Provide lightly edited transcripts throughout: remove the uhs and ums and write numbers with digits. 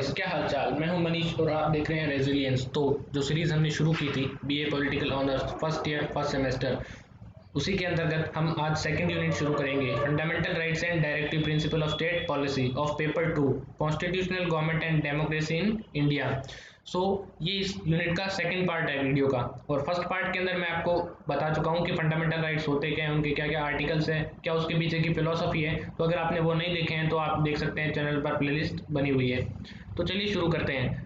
Friends, क्या हाल चाल। मैं हूं मनीष और आप देख रहे हैं रेजिलियंस। तो जो सीरीज हमने शुरू की थी BA political honours first year first semester, उसी के अंतर्गत हम आज सेकंड यूनिट शुरू करेंगे, fundamental rights and directive principle of state policy of paper 2 constitutional government and democracy in India. So ये इस यूनिट का सेकंड पार्ट है वीडियो का। और फर्स्ट पार्ट के अंदर मैं आपको बता चुका हूँ कि फंडामेंटल राइट्स होते क्या हैं, उनके क्या क्या आर्टिकल्स हैं, क्या उसके पीछे की फिलोसफी है। तो अगर आपने वो नहीं देखे हैं तो आप देख सकते हैं, चैनल पर प्लेलिस्ट बनी हुई है। तो चलिए शुरू करते हैं।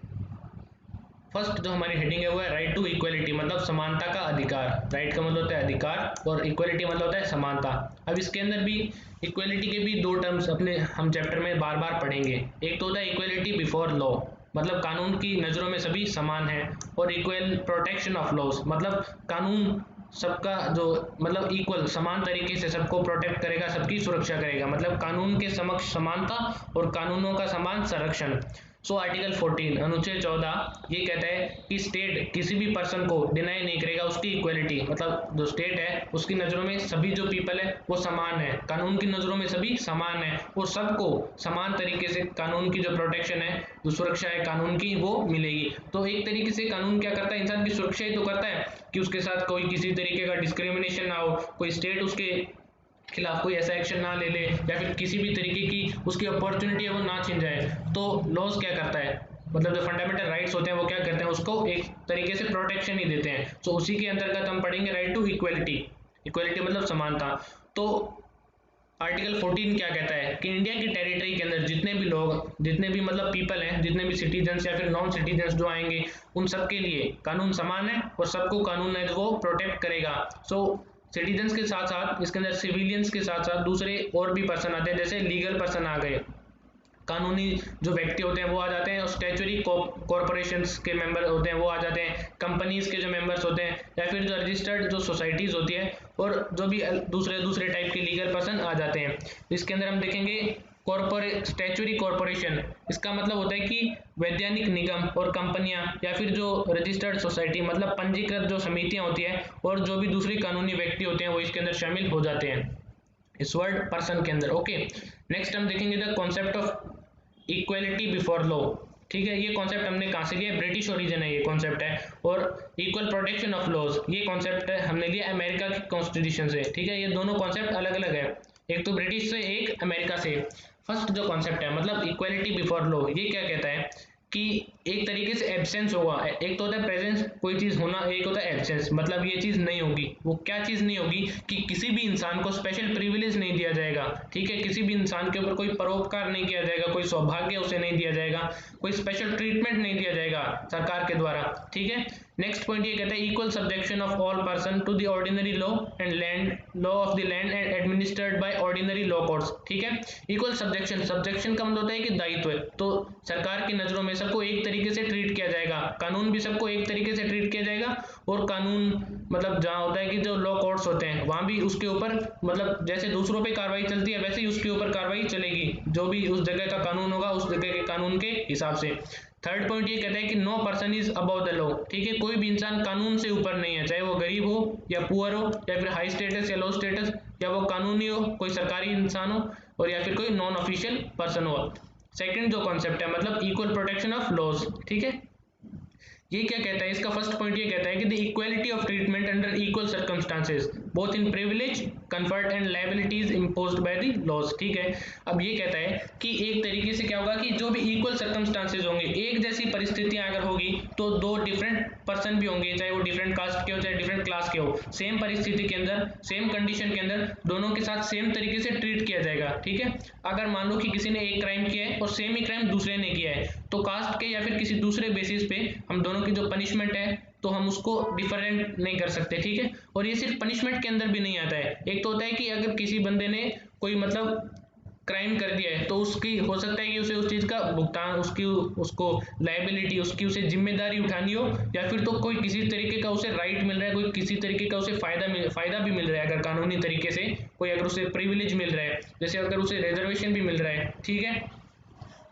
फर्स्ट जो हमारी हेडिंग है वो है राइट टू इक्वलिटी, मतलब समानता का अधिकार। राइट का मतलब होता है अधिकार और इक्वलिटी मतलब होता है समानता। अब इसके अंदर भी इक्वलिटी के भी दो टर्म्स अपने हम चैप्टर में बार बार पढ़ेंगे। एक तो होता है इक्वलिटी बिफोर लॉ, मतलब कानून की नज़रों में सभी समान हैं, और इक्वल प्रोटेक्शन ऑफ लॉज, मतलब कानून सबका जो मतलब इक्वल समान तरीके से सबको प्रोटेक्ट करेगा, सबकी सुरक्षा करेगा, मतलब कानून के समक्ष समानता और कानूनों का समान संरक्षण। सो आर्टिकल 14 अनुच्छेद 14 ये कहता है कि स्टेट किसी भी पर्सन को डिनाई नहीं करेगा उसकी इक्वलिटी, मतलब जो स्टेट है उसकी नज़रों में सभी जो पीपल है वो समान है, कानून की नज़रों में सभी समान है, वो सबको समान तरीके से कानून की जो प्रोटेक्शन है, जो सुरक्षा है कानून की, वो मिलेगी। तो एक तरीके से कानून क्या करता है, इंसान की सुरक्षा ही तो करता है कि उसके साथ कोई किसी तरीके का डिस्क्रिमिनेशन ना हो, कोई स्टेट उसके खिलाफ कोई ऐसा एक्शन ना ले ले, या फिर किसी भी तरीके की उसकी अपॉर्चुनिटी है वो ना छिन जाए। तो लॉज क्या करता है, मतलब जो फंडामेंटल राइट्स होते हैं वो क्या करते हैं, उसको एक तरीके से प्रोटेक्शन ही देते हैं। तो उसी के अंतर्गत हम पढ़ेंगे राइट टू इक्वलिटी। इक्वलिटी मतलब समानता। तो आर्टिकल 14 क्या कहता है कि इंडिया की टेरिटरी के अंदर जितने भी लोग, जितने भी मतलब पीपल हैं, जितने भी सिटीजन्स या फिर नॉन सिटीजन्स जो आएंगे, उन सबके लिए कानून समान है और सबको कानून है वो प्रोटेक्ट करेगा। सो सिटीजन्स के साथ साथ इसके अंदर सिविलियंस के साथ साथ दूसरे और भी पर्सन आते हैं, जैसे लीगल पर्सन आ गए, कानूनी जो व्यक्ति होते हैं वो आ जाते हैं, और स्टैचुरी कॉर्पोरेशंस के मेंबर होते हैं वो आ जाते हैं, कंपनीज के जो मेंबर्स होते हैं, या फिर जो रजिस्टर्ड जो सोसाइटीज होती है, और जो भी दूसरे दूसरे टाइप के लीगल पर्सन आ जाते हैं। इसके अंदर हम देखेंगे स्टैचुरी कॉर्पोरेशन, इसका मतलब होता है कि वैधानिक निगम और कंपनियां, या फिर जो रजिस्टर्ड सोसाइटी मतलब पंजीकृत जो समितियां होती है, और जो भी दूसरी कानूनी व्यक्ति होते हैं वो इसके अंदर शामिल हो जाते हैं इस वर्ड पर्सन के अंदर। ओके, नेक्स्ट हम देखेंगे the concept of equality before law. ठीक है, ये कॉन्सेप्ट हमने कहाँ से लिया, ब्रिटिश ओरिजिन है ये कॉन्सेप्ट है। और इक्वल प्रोटेक्शन ऑफ लॉज, ये कॉन्सेप्ट है हमने लिया अमेरिका के कॉन्स्टिट्यूशन से। ठीक है, ये दोनों कॉन्सेप्ट अलग अलग है, एक तो ब्रिटिश से एक अमेरिका से। फर्स्ट जो कॉन्सेप्ट है मतलब इक्वलिटी बिफोर लॉ, ये क्या कहता है कि एक तरीके से एब्सेंस होगा, एक तो होता है प्रेजेंस कोई चीज होना, एक होता है एब्सेंस मतलब ये चीज नहीं होगी। वो क्या चीज नहीं होगी कि किसी भी इंसान को स्पेशल प्रिविलेज नहीं दिया जाएगा। ठीक है, किसी भी इंसान के ऊपर कोई परोपकार नहीं किया जाएगा, कोई सौभाग्य उसे नहीं दिया जाएगा, कोई स्पेशल ट्रीटमेंट नहीं दिया जाएगा सरकार के द्वारा। ठीक है, नेक्स्ट पॉइंट ये कहता है equal subjection of all person to the ordinary law and land law of the land and administered by ordinary law courts. ठीक है, इक्वल सब्जेक्शन, सब्जेक्शन का मतलब होता है कि दायित्व है, तो सरकार की नजरों में सबको एक तरीके से ट्रीट किया जाएगा, कानून भी सबको एक तरीके से ट्रीट किया जाएगा, और कानून मतलब जहाँ होता है कि जो लॉ कोर्ट्स होते हैं वहां भी उसके ऊपर मतलब जैसे दूसरों पे कार्रवाई चलती है वैसे ही उसके ऊपर कार्रवाई चलेगी, जो भी उस जगह का कानून होगा उस जगह के कानून के हिसाब से। थर्ड पॉइंट ये कहता है कि no person is above the law. ठीक है, कोई भी इंसान कानून से ऊपर नहीं है, चाहे वो गरीब हो या पुअर हो, या फिर हाई स्टेटस या लो स्टेटस, या वो कानूनी हो, कोई सरकारी इंसान हो, और या फिर कोई नॉन ऑफिशियल पर्सन हो। सेकंड जो कॉन्सेप्ट है मतलब इक्वल प्रोटेक्शन ऑफ लॉज। ठीक है, ये क्या कहता है, इसका फर्स्ट पॉइंट ये कहता है कि the equality of treatment under equal circumstances both in privilege comfort and liabilities imposed by the laws. ठीक है, अब ये कहता है कि एक तरीके से क्या होगा कि जो भी इक्वल सर्कमस्टांसेस होंगे, एक जैसी परिस्थितियां अगर होगी तो दो डिफरेंट पर्सन भी होंगे, चाहे वो डिफरेंट कास्ट के हो चाहे डिफरेंट क्लास के हो, सेम परिस्थिति के अंदर सेम कंडीशन के अंदर दोनों के साथ सेम तरीके से ट्रीट किया जाएगा। ठीक है, अगर मान लो कि किसी ने एक क्राइम किया है और सेम ही क्राइम दूसरे ने किया है, तो कास्ट के या फिर किसी दूसरे बेसिस पे हम दोनों की जो पनिशमेंट है तो हम उसको डिफरेंट नहीं कर सकते। ठीक है, और ये सिर्फ पनिशमेंट के अंदर भी नहीं आता है, एक तो होता है कि अगर किसी बंदे ने कोई मतलब क्राइम कर दिया है तो उसकी हो सकता है कि उसे उस चीज का भुगतान, उसकी उसको लायबिलिटी, उसकी उसे जिम्मेदारी उठानी हो, या फिर तो कोई किसी तरीके का उसे राइट मिल रहा है, कोई किसी तरीके का उसे फायदा भी मिल रहा है, अगर कानूनी तरीके से कोई अगर उसे प्रिविलेज मिल रहा है, जैसे अगर उसे रिजर्वेशन भी मिल रहा है। ठीक है,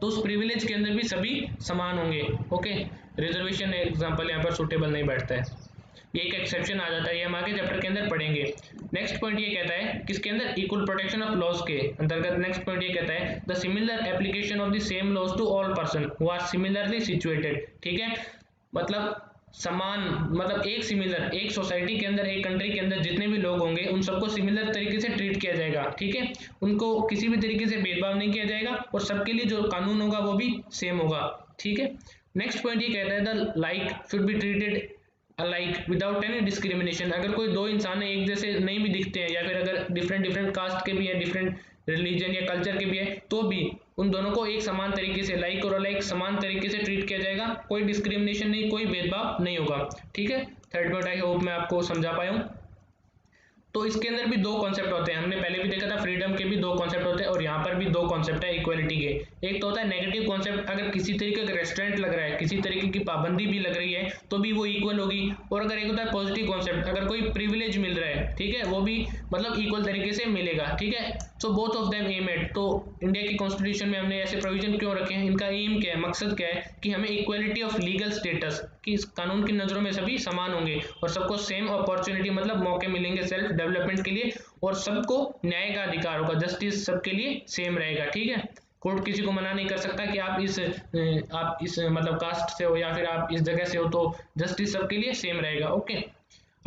तो उस प्रिविलेज के अंदर भी सभी समान होंगे। ओके, रिजर्वेशन एग्जांपल यहाँ पर सूटेबल नहीं बैठता है। ये एक एक्सेप्शन आ जाता है, ये हम आगे चैप्टर के अंदर पढ़ेंगे। नेक्स्ट पॉइंट ये कहता है किसके अंदर, इक्वल प्रोटेक्शन ऑफ लॉज के अंतर्गत नेक्स्ट पॉइंट ये कहता है the similar application of the same laws to all person who are similarly situated. ठीक है, मतलब समान, मतलब एक सिमिलर, एक सोसाइटी के अंदर, एक कंट्री के अंदर जितने भी लोग होंगे उन सबको सिमिलर तरीके से ट्रीट किया जाएगा। ठीक है, उनको किसी भी तरीके से भेदभाव नहीं किया जाएगा और सबके लिए जो कानून होगा वो भी सेम होगा। ठीक है, नेक्स्ट पॉइंट ये कहता है the like should be treated alike without any discrimination. अगर कोई दो इंसान एक जैसे नहीं भी दिखते हैं या फिर अगर डिफरेंट कास्ट के भी है, डिफरेंट रिलीजन या कल्चर के भी है, तो भी उन दोनों को एक समान तरीके से, लाइक और अलाइक समान तरीके से ट्रीट किया जाएगा, कोई डिस्क्रिमिनेशन नहीं, कोई भेदभाव नहीं होगा। ठीक है, थर्ड पॉइंट आई होप मैं आपको समझा पाया हूँ। तो इसके अंदर भी दो कॉन्सेप्ट होते हैं, हमने पहले भी देखा था फ्रीडम के भी दो कॉन्सेप्ट होते हैं और यहाँ पर भी दो कॉन्सेप्ट है इक्वालिटी के। एक तो होता है नेगेटिव कॉन्सेप्ट, अगर किसी तरीके का रेस्ट्रेंट लग रहा है, किसी तरीके की पाबंदी भी लग रही है तो भी वो इक्वल होगी। और अगर एक होता है पॉजिटिव कॉन्सेप्ट, अगर कोई प्रिविलेज मिल रहा है, ठीक है, वो भी मतलब इक्वल तरीके से मिलेगा। ठीक है, so both of them aim at. तो इंडिया की कॉन्स्टिट्यूशन में हमने ऐसे प्रोविजन क्यों रखे हैं, इनका एम क्या है, मकसद क्या है कि हमें इक्वालिटी ऑफ लीगल स्टेटस, कि कानून की नजरों में सभी समान होंगे और सबको सेम अपॉर्चुनिटी मतलब मौके मिलेंगे सेल्फ डेवलपमेंट के लिए, और सबको न्याय का अधिकार होगा, जस्टिस सबके लिए सेम रहेगा। ठीक है, कोर्ट किसी को मना नहीं कर सकता कि आप इस मतलब कास्ट से हो या फिर आप इस जगह से हो, तो जस्टिस सबके लिए सेम रहेगा। ओके,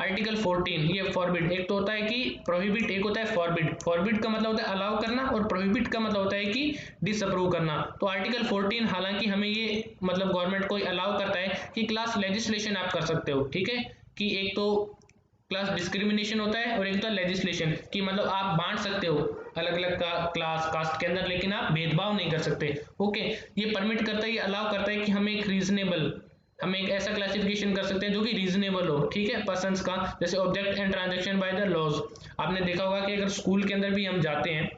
आर्टिकल 14 ये फॉरबिड, एक तो होता है कि प्रोहिबिट, एक होता है फॉरबिड। फॉरबिड का मतलब होता है अलाउ करना और प्रोहिबिट का मतलब होता है कि डिसअप्रूव करना। तो आर्टिकल 14 हालांकि हमें ये मतलब गवर्नमेंट को अलाउ करता है कि क्लास लेजिस्लेशन आप कर सकते हो। ठीक है, कि एक तो क्लास डिस्क्रिमिनेशन होता है और एक तो लेजिस्लेशन, कि मतलब आप बांट सकते हो अलग अलग का क्लास कास्ट के अंदर, लेकिन आप भेदभाव नहीं कर सकते। ओके, ये परमिट करता है, ये अलाउ करता है कि हम एक रीजनेबल, हम एक ऐसा क्लासिफिकेशन कर सकते हैं जो कि रीजनेबल हो। ठीक है, पर्सन्स का, जैसे object and transaction by the laws. आपने देखा होगा कि अगर स्कूल के अंदर भी हम जाते हैं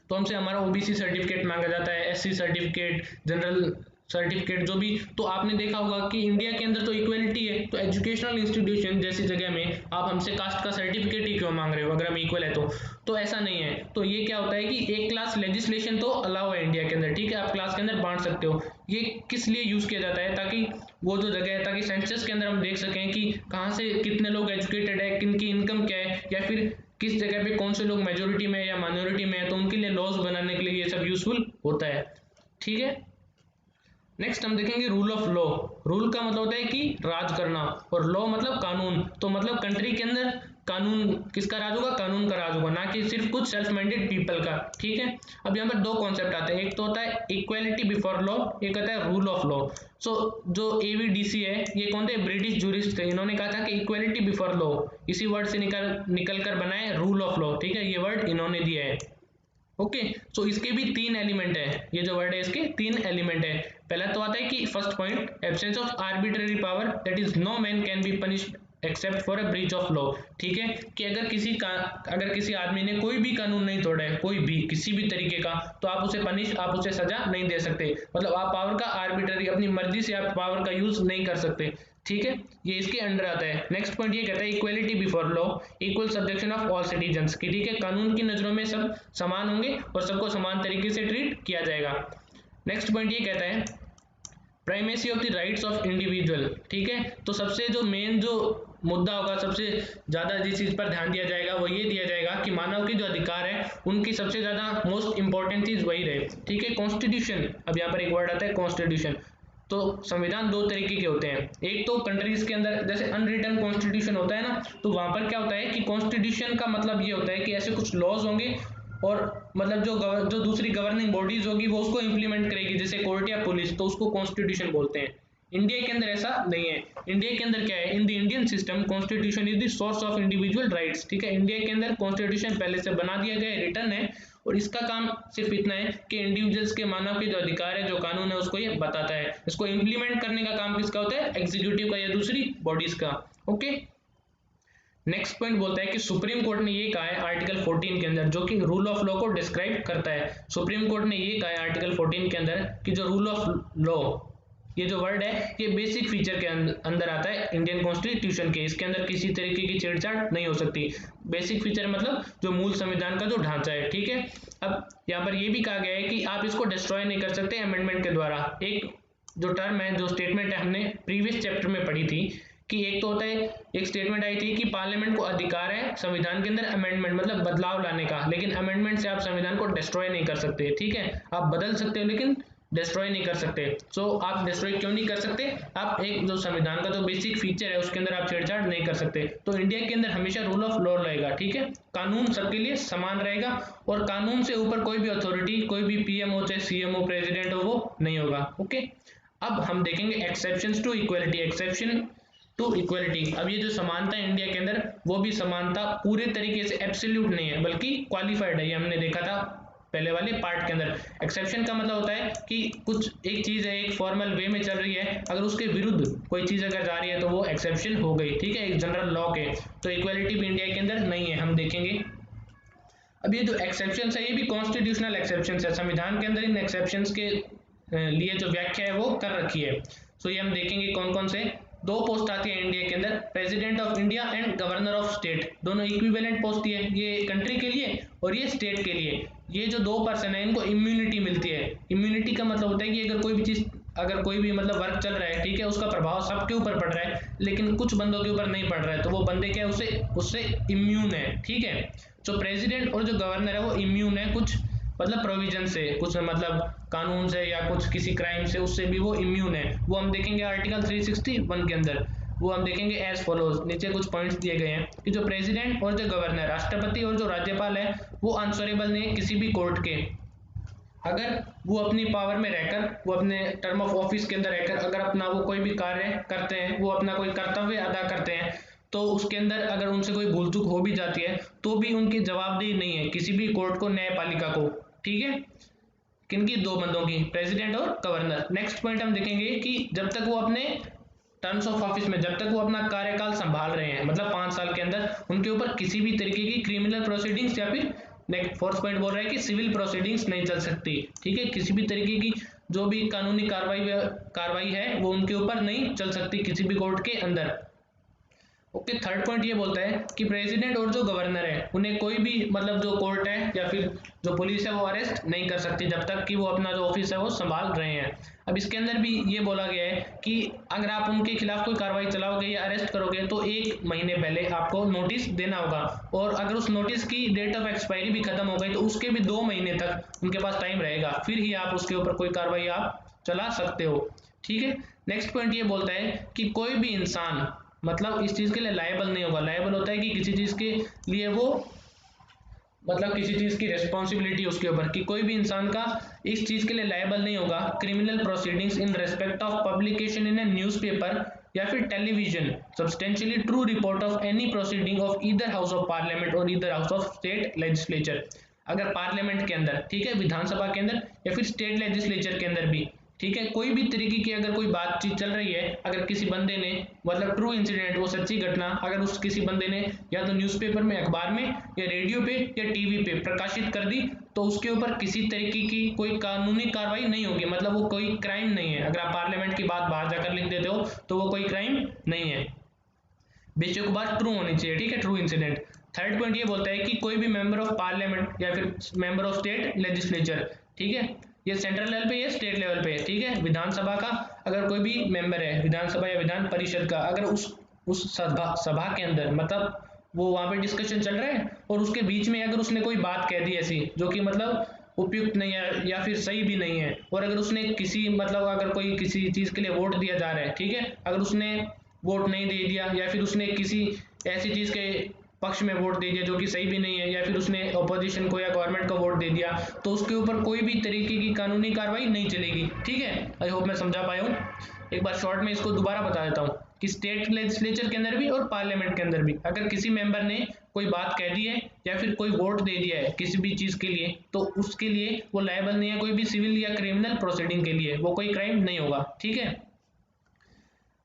तो हमसे हमारा ओबीसी सर्टिफिकेट मांगा जाता है, एससी सर्टिफिकेट, जनरल सर्टिफिकेट जो भी। तो आपने देखा होगा कि इंडिया के अंदर तो इक्वलिटी है, तो एजुकेशनल इंस्टीट्यूशन जैसी जगह में आप हमसे कास्ट का सर्टिफिकेट ही क्यों मांग रहे हो अगर हम इक्वल है तो ऐसा नहीं है। तो ये क्या होता है कि एक क्लास लेजिस्लेशन तो अलाउ है इंडिया के अंदर। ठीक है, आप क्लास के अंदर बांट सकते हो। ये किस लिए यूज किया जाता है, ताकि वो जो जगह है, ताकि सेंसस के अंदर हम देख सकें कि कहाँ से कितने लोग एजुकेटेड है, किन की इनकम क्या है, या फिर किस जगह पे कौन से लोग मेजोरिटी में या माइनॉरिटी में है, तो उनके लिए लॉज बनाने के लिए ये सब यूजफुल होता है। ठीक है, नेक्स्ट हम देखेंगे रूल ऑफ लॉ। रूल का मतलब होता है कि राज करना, और लॉ मतलब कानून। तो मतलब कंट्री के अंदर कानून किसका राज होगा, कानून का राज होगा, ना कि सिर्फ कुछ सेल्फ माइंडेड पीपल का। ठीक है, अब यहाँ पर दो कॉन्सेप्ट आते हैं, एक तो होता है इक्वालिटी बिफोर लॉ, एक होता है रूल ऑफ लॉ। सो जो एवीडीसी है, ये कौन थे, ब्रिटिश जूरिस्ट थे, इन्होंने कहा था कि इक्वालिटी बिफोर लॉ, इसी वर्ड से निकल कर बना है रूल ऑफ लॉ। ठीक है, ये वर्ड इन्होंने दिया है। ओके, सो इसके भी तीन एलिमेंट है, ये जो वर्ड है इसके तीन एलिमेंट है। पहला तो आता है कि first point, absence of arbitrary power, that is no man can be punished except for a breach of law. ठीक है, कि अगर किसी आदमी ने कोई भी कानून नहीं तोड़ा है, कोई भी किसी भी तरीके का, तो आप उसे सजा नहीं दे सकते। मतलब आप पावर का आर्बिट्रेरी, अपनी मर्जी से आप पावर का यूज नहीं कर सकते। ठीक है, ये इसके अंडर आता है। नेक्स्ट पॉइंट ये कहता है equality before law, equal subjection of all citizens, की ठीक है, कानून की नजरों में सब समान होंगे और सबको समान तरीके से ट्रीट किया जाएगा। नेक्स्ट पॉइंट ये कहता है primacy of the rights of individual. ठीक है, तो सबसे जो मेन जो मुद्दा होगा, सबसे ज्यादा जिस चीज पर ध्यान दिया जाएगा वो ये दिया जाएगा कि मानव के जो अधिकार है उनकी सबसे ज्यादा मोस्ट इंपॉर्टेंट चीज वही रहे। ठीक है, कॉन्स्टिट्यूशन, अब यहाँ पर एक वर्ड आता है कॉन्स्टिट्यूशन। तो संविधान दो तरीके के होते हैं, एक तो कंट्रीज के अंदर जैसे अनरिटन कॉन्स्टिट्यूशन होता है ना, तो वहां पर क्या होता है कि कॉन्स्टिट्यूशन का मतलब ये होता है कि ऐसे कुछ लॉज होंगे और मतलब जो दूसरी गवर्निंग बॉडीज होगी वो उसको इंप्लीमेंट करेगी, जैसे कोर्ट या पुलिस, तो उसको कॉन्स्टिट्यूशन बोलते हैं। इंडिया के अंदर ऐसा नहीं है। इंडिया के अंदर क्या है, in the Indian system constitution is the source of individual rights. ठीक है, इंडिया के अंदर कॉन्स्टिट्यूशन पहले से बना दिया गया है, रिटर्न है, और इसका काम सिर्फ इतना है कि इंडिविजुअल्स के मानव के जो अधिकार है, जो कानून है, उसको ये बताता है। इसको इंप्लीमेंट करने का काम किसका होता है, एग्जीक्यूटिव का या दूसरी बॉडीज का। ओके, नेक्स्ट पॉइंट बोलता है कि सुप्रीम कोर्ट ने ये कहा है आर्टिकल 14 के अंदर, जो कि रूल ऑफ लॉ को डिस्क्राइब करता है। सुप्रीम कोर्ट ने ये कहा है आर्टिकल 14 के अंदर कि जो रूल ऑफ लॉ, ये जो वर्ड है ये बेसिक फीचर के अंदर आता है इंडियन कॉन्स्टिट्यूशन के, इसके अंदर किसी तरीके की छेड़छाड़ नहीं हो सकती। बेसिक फीचर मतलब जो मूल संविधान का जो ढांचा है। ठीक है, अब यहाँ पर ये भी कहा गया है कि आप इसको डिस्ट्रॉय नहीं कर सकते अमेंडमेंट के द्वारा। एक जो टर्म है, जो स्टेटमेंट है, हमने प्रीवियस चैप्टर में पढ़ी थी कि एक तो होता है, एक स्टेटमेंट आई थी कि पार्लियामेंट को अधिकार है संविधान के अंदर अमेंडमेंट मतलब बदलाव लाने का, लेकिन अमेंडमेंट से आप संविधान को डिस्ट्रॉय नहीं कर सकते, ठीक है। आप बदल सकते हो लेकिन डिस्ट्रॉय नहीं कर सकते। सो आप डिस्ट्रॉय क्यों नहीं कर सकते, आप एक जो संविधान का जो बेसिक फीचर है उसके अंदर आप छेड़छाड़ नहीं कर सकते। तो इंडिया के अंदर हमेशा रूल ऑफ लॉ रहेगा, ठीक है, कानून सबके लिए समान रहेगा और कानून से ऊपर कोई भी अथॉरिटी, कोई भी पीएम हो चाहे सीएम हो प्रेसिडेंट हो, वो नहीं होगा। ओके, अब हम देखेंगे exceptions to equality. Exception to equality, अब ये जो समानता है इंडिया के अंदर, वो भी समानता पूरे तरीके से एब्सोल्यूट नहीं है बल्कि क्वालिफाइड है, ये हमने देखा था पहले वाले पार्ट के अंदर। एक्सेप्शन का मतलब होता है कि कुछ एक चीज है, एक फॉर्मल वे में चल रही है, अगर उसके विरुद्ध कोई चीज अगर जा रही है तो वो एक्सेप्शन हो गई, ठीक है, एक जनरल लॉ के। तो इक्वालिटी भी इंडिया के अंदर नहीं है, हम देखेंगे। अब ये जो एक्सेप्शन है ये भी कॉन्स्टिट्यूशनल एक्सेप्शन है, संविधान के अंदर इन एक्सेप्शन के लिए जो व्याख्या है वो कर रखी है। सो ये हम देखेंगे कौन कौन से। दो पोस्ट आती है इंडिया के अंदर, president of India and governor of state, दोनों इक्विवेलेंट पोस्ट है, ये कंट्री के लिए और ये स्टेट के लिए। ये जो दो पर्सन है इनको इम्यूनिटी मिलती है। इम्यूनिटी का मतलब होता है कि अगर कोई भी चीज, अगर कोई भी मतलब वर्क चल रहा है, ठीक है, उसका प्रभाव सबके ऊपर पड़ रहा है लेकिन कुछ बंदों के ऊपर नहीं पड़ रहा है, तो वो बंदे क्या है, उससे इम्यून है, ठीक है। जो प्रेसिडेंट और जो गवर्नर है वो इम्यून है कुछ मतलब प्रोविजन से, कुछ मतलब कानून से या कुछ किसी क्राइम से, उससे भी वो इम्यून है। वो हम देखेंगे आर्टिकल 361 के अंदर, वो हम देखेंगे एज फॉलोज। नीचे कुछ पॉइंट्स दिए गए हैं कि जो प्रेसिडेंट और जो गवर्नर, राष्ट्रपति और जो राज्यपाल है, वो आंसरेबल नहीं है किसी भी कोर्ट के। अगर वो अपनी पावर में रहकर, वो अपने टर्म ऑफ ऑफिस के अंदर रहकर अगर अपना वो कोई भी कार्य करते हैं, वो अपना कोई कर्तव्य अदा करते हैं, तो उसके अंदर अगर उनसे कोई भूल चूक हो भी जाती है तो भी उनकी जवाबदेही नहीं है किसी भी कोर्ट को, न्यायपालिका को, ठीक है। किनकी, दो बंदों की, प्रेसिडेंट और गवर्नर। नेक्स्ट पॉइंट हम देखेंगे कि जब तक वो अपने टर्म्स ऑफ ऑफिस में, जब तक वो अपना कार्यकाल संभाल रहे हैं मतलब 5 साल के अंदर, उनके ऊपर किसी भी तरीके की क्रिमिनल प्रोसीडिंग्स या फिर नेक्स्ट फोर्थ पॉइंट बोल रहा है कि सिविल प्रोसीडिंग्स नहीं चल सकती, ठीक है, किसी भी तरीके की जो भी कानूनी कार्रवाई है वो उनके ऊपर नहीं चल सकती किसी भी कोर्ट के अंदर। ओके, थर्ड पॉइंट ये बोलता है कि प्रेसिडेंट और जो गवर्नर है उन्हें कोई भी मतलब जो कोर्ट है या फिर जो पुलिस है वो अरेस्ट नहीं कर सकती जब तक कि वो अपना जो ऑफिस है वो संभाल रहे हैं। अब इसके अंदर भी ये बोला गया है कि अगर आप उनके खिलाफ कोई कार्रवाई चलाओगे या अरेस्ट करोगे तो 1 महीने पहले आपको नोटिस देना होगा, और अगर उस नोटिस की डेट ऑफ एक्सपायरी भी खत्म हो गई तो उसके भी 2 महीने तक उनके पास टाइम रहेगा, फिर ही आप उसके ऊपर कोई कार्रवाई आप चला सकते हो, ठीक है। नेक्स्ट पॉइंट ये बोलता है कि कोई भी इंसान मतलब इस चीज के लिए लायबल नहीं होगा। लायबल होता है कि किसी चीज के लिए वो मतलब किसी चीज की रिस्पॉन्सिबिलिटी उसके ऊपर, कि कोई भी इंसान का इस चीज के लिए लायबल नहीं होगा। Criminal proceedings in respect of publication in a newspaper या फिर television substantially true report of any proceeding of either house of parliament और either house of state legislature. अगर पार्लियामेंट के अंदर, ठीक है, विधानसभा के अंदर या फिर स्टेट लेजिस्लेचर के अंदर भी, ठीक है, कोई भी तरीके की अगर कोई बातचीत चल रही है, अगर किसी बंदे ने मतलब ट्रू इंसिडेंट, वो सच्ची घटना, अगर उस किसी बंदे ने या तो न्यूज़पेपर में, अखबार में या रेडियो पे या टीवी पे प्रकाशित कर दी, तो उसके ऊपर किसी तरीके की कोई कानूनी कार्रवाई नहीं होगी, मतलब वो कोई क्राइम नहीं है। अगर आप पार्लियामेंट की बात बाहर जाकर लिख देते हो तो वो कोई क्राइम नहीं है, बेशक बात ट्रू होनी चाहिए, ठीक है, ट्रू इंसिडेंट। थर्ड पॉइंट ये बोलता है कि कोई भी मेंबर ऑफ पार्लियामेंट या फिर मेंबर ऑफ स्टेट लेजिस्लेचर, ठीक है, ये सेंट्रल लेवल पे या स्टेट लेवल पे, ठीक है, विधानसभा का अगर कोई भी मेंबर है, विधानसभा या विधान परिषद का, अगर उस सभा के अंदर मतलब वो वहां पे डिस्कशन चल रहा है और उसके बीच में अगर उसने कोई बात कह दी ऐसी जो कि मतलब उपयुक्त नहीं है या फिर सही भी नहीं है, और अगर उसने किसी मतलब अगर कोई किसी चीज के लिए वोट दिया जा रहा है, ठीक है, अगर उसने वोट नहीं दे दिया या फिर उसने किसी ऐसी चीज के पक्ष में वोट दे दिया जो कि सही भी नहीं है, या फिर उसने अपोजिशन को या गवर्नमेंट को वोट दे दिया, तो उसके ऊपर कोई भी तरीके की कानूनी कार्रवाई नहीं चलेगी, ठीक है। आई होप मैं समझा पाया हूँ। एक बार शॉर्ट में इसको दोबारा बता देता हूँ कि स्टेट लेजिस्लेचर के अंदर भी और पार्लियामेंट के अंदर भी अगर किसी मेंबर ने कोई बात कह दी है या फिर कोई वोट दे दिया है किसी भी चीज के लिए, तो उसके लिए वो लायबल नहीं है कोई भी सिविल या क्रिमिनल प्रोसीडिंग के लिए, वो कोई क्राइम नहीं होगा, ठीक है।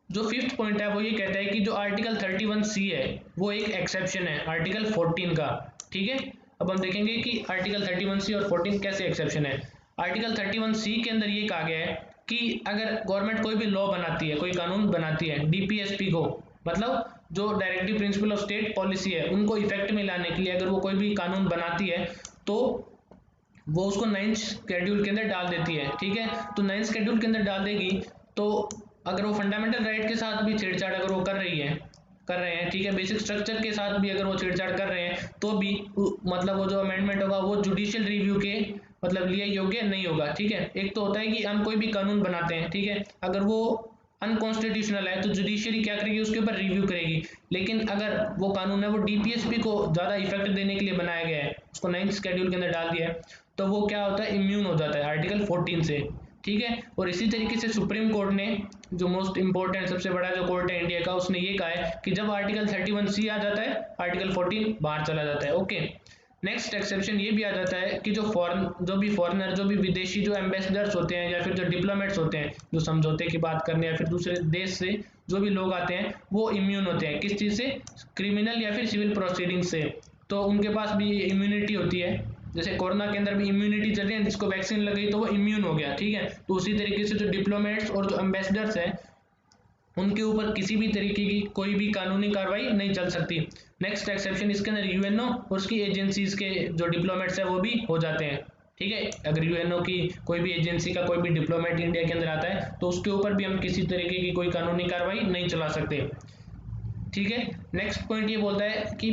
जो फिफ्थ पॉइंट है वो ये कहता है कि जो आर्टिकल 31C है वो एक एक्सेप्शन है आर्टिकल 14 का, ठीक है। अब हम देखेंगे कि आर्टिकल 31C और 14 कैसे एक्सेप्शन है। आर्टिकल 31C के अंदर ये कहा गया है कि अगर गवर्नमेंट कोई भी लॉ बनाती है, कोई कानून बनाती है, डीपीएसपी को मतलब जो directive principle of state policy है उनको इफेक्ट में लाने के लिए अगर वो कोई भी कानून बनाती है तो वो उसको 9th शेड्यूल के अंदर डाल देती है, ठीक है। तो 9th शेड्यूल के अंदर डाल देगी तो अगर वो फंडामेंटल राइट के साथ भी छेड़छाड़ अगर वो कर रहे हैं, ठीक है, बेसिक स्ट्रक्चर के साथ भी अगर वो छेड़छाड़ कर रहे हैं तो भी मतलब वो जो अमेंडमेंट होगा वो जुडिशियल रिव्यू के मतलब लिए योग्य नहीं होगा, ठीक है। एक तो होता है कि हम कोई भी कानून बनाते हैं, ठीक है, अगर वो अनकॉन्स्टिट्यूशनल है तो जुडिशियरी क्या करेगी, उसके ऊपर रिव्यू करेगी। लेकिन अगर वो कानून है वो डीपीएसपी को ज़्यादा इफेक्ट देने के लिए बनाया गया है, उसको 9th शेड्यूल के अंदर डाल दिया है, तो वो क्या होता है, इम्यून हो जाता है आर्टिकल 14 से, ठीक है। और इसी तरीके से सुप्रीम कोर्ट ने, जो मोस्ट इंपॉर्टेंट सबसे बड़ा जो कोर्ट है इंडिया का, उसने ये कहा है कि जब आर्टिकल 31C आ जाता है, आर्टिकल 14 बाहर चला जाता है। ओके, नेक्स्ट एक्सेप्शन ये भी आ जाता है कि जो भी फॉरेनर, जो भी विदेशी जो एम्बेसडर्स होते हैं या फिर जो डिप्लोमेट्स होते हैं, जो समझौते की बात करने या फिर दूसरे देश से जो भी लोग आते हैं, वो इम्यून होते हैं किस चीज़ से, क्रिमिनल या फिर सिविल प्रोसीडिंग से। तो उनके पास भी इम्यूनिटी होती है, जैसे कोरोना के अंदर भी इम्यूनिटी चल रही है, जिसको वैक्सीन लगी तो वो इम्यून हो गया, ठीक है। तो उसी तरीके से जो डिप्लोमेट्स और जो एम्बेसडर्स हैं उनके ऊपर किसी भी तरीके की कोई भी कानूनी कार्रवाई नहीं चल सकती। नेक्स्ट एक्सेप्शन इसके अंदर यूएनओ और उसकी एजेंसीज के जो डिप्लोमेट्स हैं वो भी हो जाते हैं, ठीक है। अगर यूएनओ की कोई भी एजेंसी का कोई भी डिप्लोमेट इंडिया के अंदर आता है तो उसके ऊपर भी हम किसी तरीके की कोई कानूनी कार्रवाई नहीं चला सकते, ठीक है। नेक्स्ट पॉइंट ये बोलता है कि,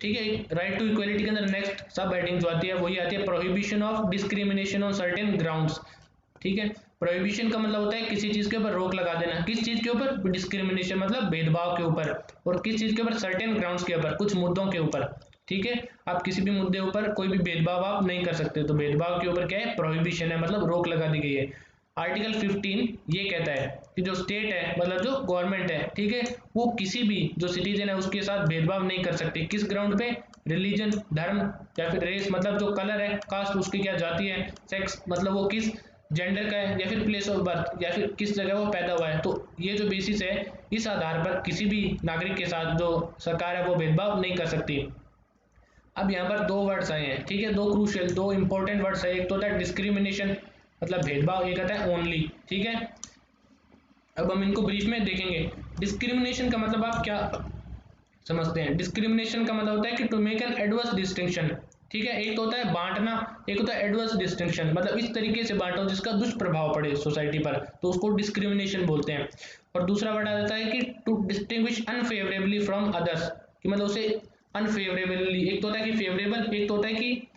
ठीक है, राइट टू इक्वलिटी के अंदर नेक्स्ट सब हेडिंग जो आती है वही आती है prohibition of discrimination on certain grounds, ठीक है। प्रोहिबिशन का मतलब होता है किसी चीज के ऊपर रोक लगा देना, किस चीज के ऊपर, डिस्क्रिमिनेशन मतलब भेदभाव के ऊपर, और किस चीज के ऊपर, सर्टेन ग्राउंड्स के ऊपर, कुछ मुद्दों के ऊपर, ठीक है। आप किसी भी मुद्दे ऊपर कोई भी भेदभाव आप नहीं कर सकते, तो भेदभाव के ऊपर क्या है, प्रोहिबिशन है, मतलब रोक लगा दी गई है। आर्टिकल 15 ये कहता है कि जो स्टेट है मतलब जो गवर्नमेंट है, ठीक है, वो किसी भी जो सिटीजन है उसके साथ भेदभाव नहीं कर सकती, किस ग्राउंड पे, रिलीजन, धर्म या फिर रेस मतलब जो कलर है, कास्ट उसकी क्या जाति है, सेक्स मतलब वो किस जेंडर का है, या फिर प्लेस ऑफ बर्थ या फिर किस जगह वो पैदा हुआ है। तो ये जो बेसिस है, इस आधार पर किसी भी नागरिक के साथ जो सरकार है वो भेदभाव नहीं कर सकती। अब यहाँ पर दो वर्ड्स आए हैं, ठीक है, दो क्रूशियल, दो इंपॉर्टेंट वर्ड्स है। एक तो होता है डिस्क्रिमिनेशन मतलब भेदभाव, एक आता है ओनली, ठीक है। अब हम इनको ब्रीफ में देखेंगे। डिस्क्रिमिनेशन का मतलब आप क्या समझते हैं? डिस्क्रिमिनेशन का मतलब होता है कि to make an adverse distinction, ठीक है। एक तो होता है बांटना, एक होता है एडवर्स डिस्टिंक्शन, मतलब इस तरीके से बांटो जिसका दुष्प्रभाव पड़े सोसाइटी पर, तो उसको डिस्क्रिमिनेशन बोलते हैं। और दूसरा वर्ड आ जाता है कि टू डिस्टिंग्विश अनफेवरेबली फ्रॉम अदर्स, कि मतलब उसे अनफेवरेबली, एक तो होता है कि फेवरेबल, एक तो होता है कि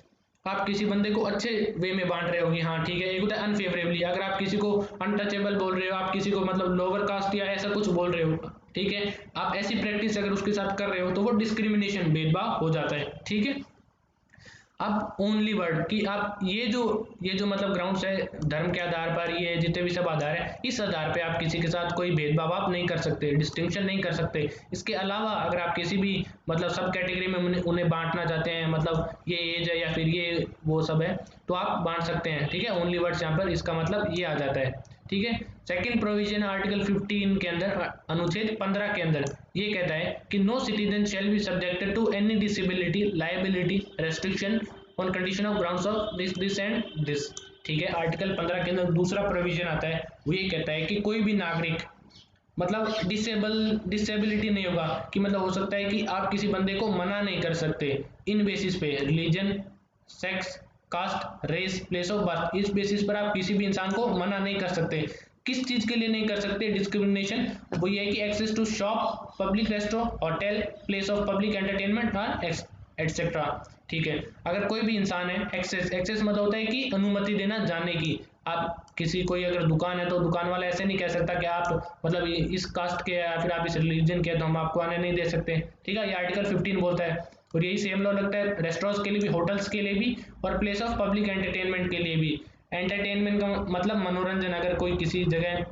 आप किसी बंदे को अच्छे वे में बांट रहे हो कि हाँ ठीक है। एक होता है अनफेवरेबली, अगर आप किसी को अनटचेबल बोल रहे हो, आप किसी को मतलब लोअर कास्ट या ऐसा कुछ बोल रहे हो, ठीक है, आप ऐसी प्रैक्टिस अगर उसके साथ कर रहे हो तो वो डिस्क्रिमिनेशन, भेदभाव हो जाता है, ठीक है। अब ओनली वर्ड कि आप ये जो मतलब ग्राउंड्स है, धर्म के आधार पर, ये जितने भी सब आधार है, इस आधार पे आप किसी के साथ कोई भेदभाव आप नहीं कर सकते, डिस्टिंक्शन नहीं कर सकते। इसके अलावा अगर आप किसी भी मतलब सब कैटेगरी में उन्हें बांटना चाहते हैं, मतलब ये एज है या फिर ये वो सब है, तो आप बांट सकते हैं, ठीक है। ओनली वर्ड्स यहाँ पर इसका मतलब ये आ जाता है, ठीक है। सेकंड प्रोविजन आर्टिकल 15 के अंदर, अनुच्छेद 15 के अंदर ये कहता है कि no citizen shall be subjected to any disability, liability, restriction on condition of grounds of this and this, ठीक है। आर्टिकल 15 के अंदर दूसरा प्रोविजन आता है, वो ये कहता है कि कोई भी नागरिक मतलब डिसेबिलिटी नहीं होगा, कि मतलब हो सकता है कि आप किसी बंदे को मना नहीं कर सकते इन बेसिस पे, religion, sex, caste, race, place of birth, इस बेसिस पर आप किसी भी इंसान को मना नहीं कर सकते। किस चीज के लिए नहीं कर सकते डिस्क्रिमिनेशन? वो ये है कि access to shop, public restaurant, hotel, place of public entertainment और एटसेट्रा, ठीक है। अगर कोई भी इंसान है, एक्सेस मतलब होता है कि अनुमति देना जाने की। आप किसी कोई अगर दुकान है तो दुकान वाला ऐसे नहीं कह सकता कि आप मतलब इस कास्ट के या फिर आप इस रिलीजन के तो हम आपको आने नहीं दे सकते, ठीक है। ये आर्टिकल 15 बोलता है। और यही सेम लॉ लगता है रेस्टोरेंट्स के लिए भी, होटल्स के लिए भी, और प्लेस ऑफ पब्लिक एंटरटेनमेंट के लिए भी। एंटरटेनमेंट का मतलब मनोरंजन, अगर कोई किसी जगह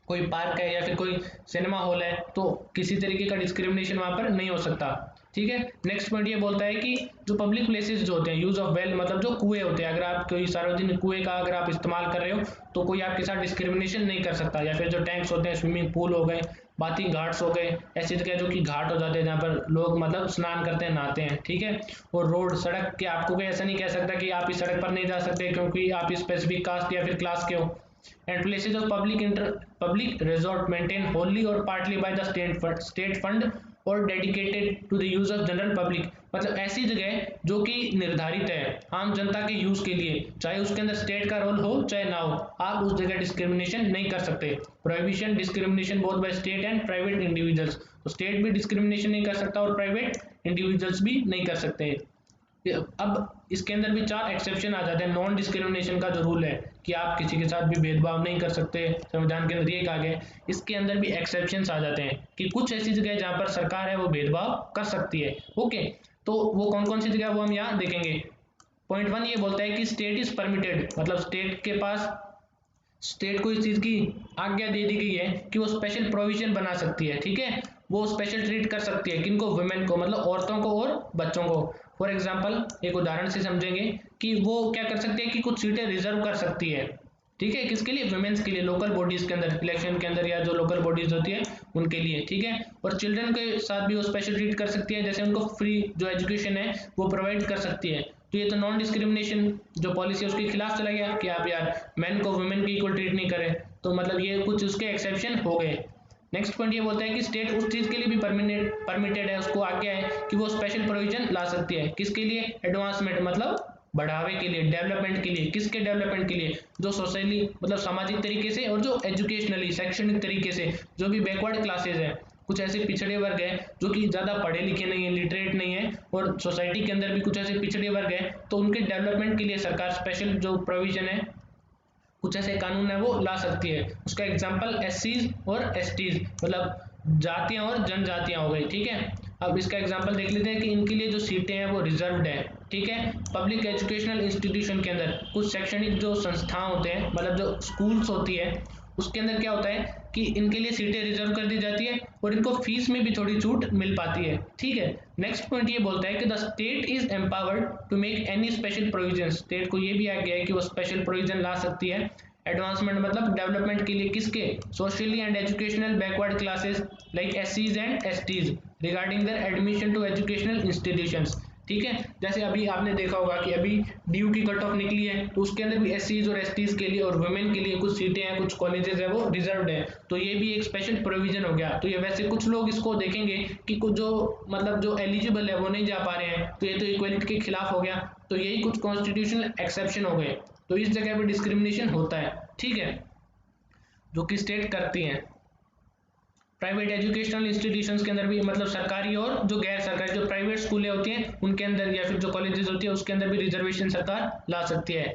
कोई पार्क है या फिर कोई सिनेमा हॉल है तो किसी तरीके का डिस्क्रिमिनेशन वहां पर नहीं हो सकता, ठीक है। नेक्स्ट पॉइंट ये बोलता है कि जो पब्लिक प्लेसेस जो होते हैं, यूज ऑफ वेल मतलब जो कुएं होते हैं, अगर आप कोई सार्वजनिक कुएं का अगर आप इस्तेमाल कर रहे हो तो कोई आपके साथ डिस्क्रिमिनेशन नहीं कर सकता। या फिर जो टैंक्स होते हैं, स्विमिंग पूल हो गए, बाथिंग घाट्स हो गए, ऐसी जगह जो कि घाट हो जाते हैं जहाँ पर लोग मतलब स्नान करते हैं, नहाते हैं, ठीक है। और रोड, सड़क के आपको कोई ऐसा नहीं कह सकता कि आप इस सड़क पर नहीं जा सकते क्योंकि आप स्पेसिफिक कास्ट या फिर क्लास के हो। And places of public resort maintained wholly or partly by the state fund or dedicated to the use of general public, मतलब ऐसी जगह जो कि निर्धारित है आम जनता के यूज के लिए, चाहे उसके अंदर स्टेट का रोल हो चाहे ना हो, आप उस जगह डिस्क्रिमिनेशन नहीं कर सकते। Prohibition discrimination both by state and private individuals, तो स्टेट भी डिस्क्रिमिनेशन नहीं कर सकता और प्राइवेट इंडिविजुअल्स भी नहीं कर सकते। अब इसके अंदर भी 4 एक्सेप्शन आ जाते हैं। नॉन डिस्क्रिमिनेशन का जो रूल है कि आप किसी के साथ भी भेदभाव नहीं कर सकते, संविधान के अंदर ये कहा गया है। इसके अंदर भी एक्सेप्शंस आ जाते हैं कि कुछ ऐसी जगह जहां पर सरकार है वो भेदभाव कर सकती है। ओके, तो वो कौन कौन सी जगह वो हम यहाँ देखेंगे। पॉइंट 1 ये बोलता है कि स्टेट इज परमिटेड, मतलब स्टेट के पास, स्टेट को इस चीज की आज्ञा दे दी गई है कि वो स्पेशल प्रोविजन बना सकती है, ठीक है, वो स्पेशल ट्रीट कर सकती है किनको, वुमेन को, मतलब औरतों को और बच्चों को। फॉर एग्जांपल एक उदाहरण से समझेंगे कि वो क्या कर सकती है कि कुछ सीटें रिजर्व कर सकती है, ठीक है, किसके लिए, वुमेन्स के लिए, लोकल बॉडीज के अंदर, इलेक्शन के अंदर या जो लोकल बॉडीज होती है उनके लिए, ठीक है। और चिल्ड्रन के साथ भी वो स्पेशल ट्रीट कर सकती है, जैसे उनको फ्री जो एजुकेशन है वो प्रोवाइड कर सकती है। तो ये तो नॉन डिस्क्रिमिनेशन जो पॉलिसी है उसके खिलाफ चला गया कि आप यार मैन को वुमेन की इक्वल ट्रीट नहीं करें, तो मतलब ये कुछ उसके एक्सेप्शन हो गए। नेक्स्ट पॉइंट ये बोलता है कि स्टेट उस चीज के लिए भी परमिटेड है, उसको आज्ञा है कि वो स्पेशल प्रोविजन ला सकती है, किसके लिए, एडवांसमेंट मतलब बढ़ावे के लिए, डेवलपमेंट के लिए, किसके डेवलपमेंट के लिए, जो सोशली मतलब सामाजिक तरीके से और जो एजुकेशनली शैक्षणिक तरीके से जो भी बैकवर्ड क्लासेज है, कुछ ऐसे पिछड़े वर्ग है जो कि ज़्यादा पढ़े लिखे नहीं है, लिटरेट नहीं है, और सोसाइटी के अंदर भी कुछ ऐसे पिछड़े वर्ग है, तो उनके डेवलपमेंट के लिए सरकार स्पेशल जो प्रोविजन है, कुछ ऐसे कानून है वो ला सकती है। उसका एग्जांपल एससीज और एसटीज मतलब जातियां और जनजातियां हो गई, ठीक है। अब इसका एग्जांपल देख लेते हैं कि इनके लिए जो सीटें हैं वो रिजर्व्ड है, ठीक है। पब्लिक एजुकेशनल इंस्टीट्यूशन के अंदर कुछ शैक्षणिक जो संस्थान होते हैं, मतलब जो स्कूल्स होती है, उसके अंदर क्या होता है कि इनके लिए सीटें रिजर्व कर दी जाती है और इनको फीस में भी थोड़ी छूट मिल पाती है, ठीक है। नेक्स्ट पॉइंट ये बोलता है कि the state is empowered to make any special provision, state को ये भी आ गया है कि वो स्पेशल प्रोविजन ला सकती है एडवांसमेंट मतलब डेवलपमेंट के लिए, किसके, socially and educational backward classes like एससीज and STs regarding their admission to educational institutions, ठीक है। जैसे अभी आपने देखा होगा कि अभी डीयू की कट ऑफ निकली है, तो उसके अंदर भी एससीज और एसटीज के लिए और वुमेन के लिए कुछ सीटें हैं, कुछ कॉलेजेस है वो रिजर्व्ड है, तो ये भी एक स्पेशल प्रोविजन हो गया। तो ये वैसे कुछ लोग इसको देखेंगे कि कुछ जो मतलब जो एलिजिबल है वो नहीं जा पा रहे हैं, तो ये तो इक्वलिटी के खिलाफ हो गया, तो यही कुछ कॉन्स्टिट्यूशनल एक्सेप्शन हो गए, तो इस जगह पे डिस्क्रिमिनेशन होता है, ठीक है, जो कि स्टेट करती हैं। प्राइवेट एजुकेशनल इंस्टीट्यूशंस के अंदर भी मतलब सरकारी और जो गैर सरकारी जो प्राइवेट स्कूलें होती हैं उनके अंदर या फिर जो कॉलेजेस होती है उसके अंदर भी रिजर्वेशन सरकार ला सकती है,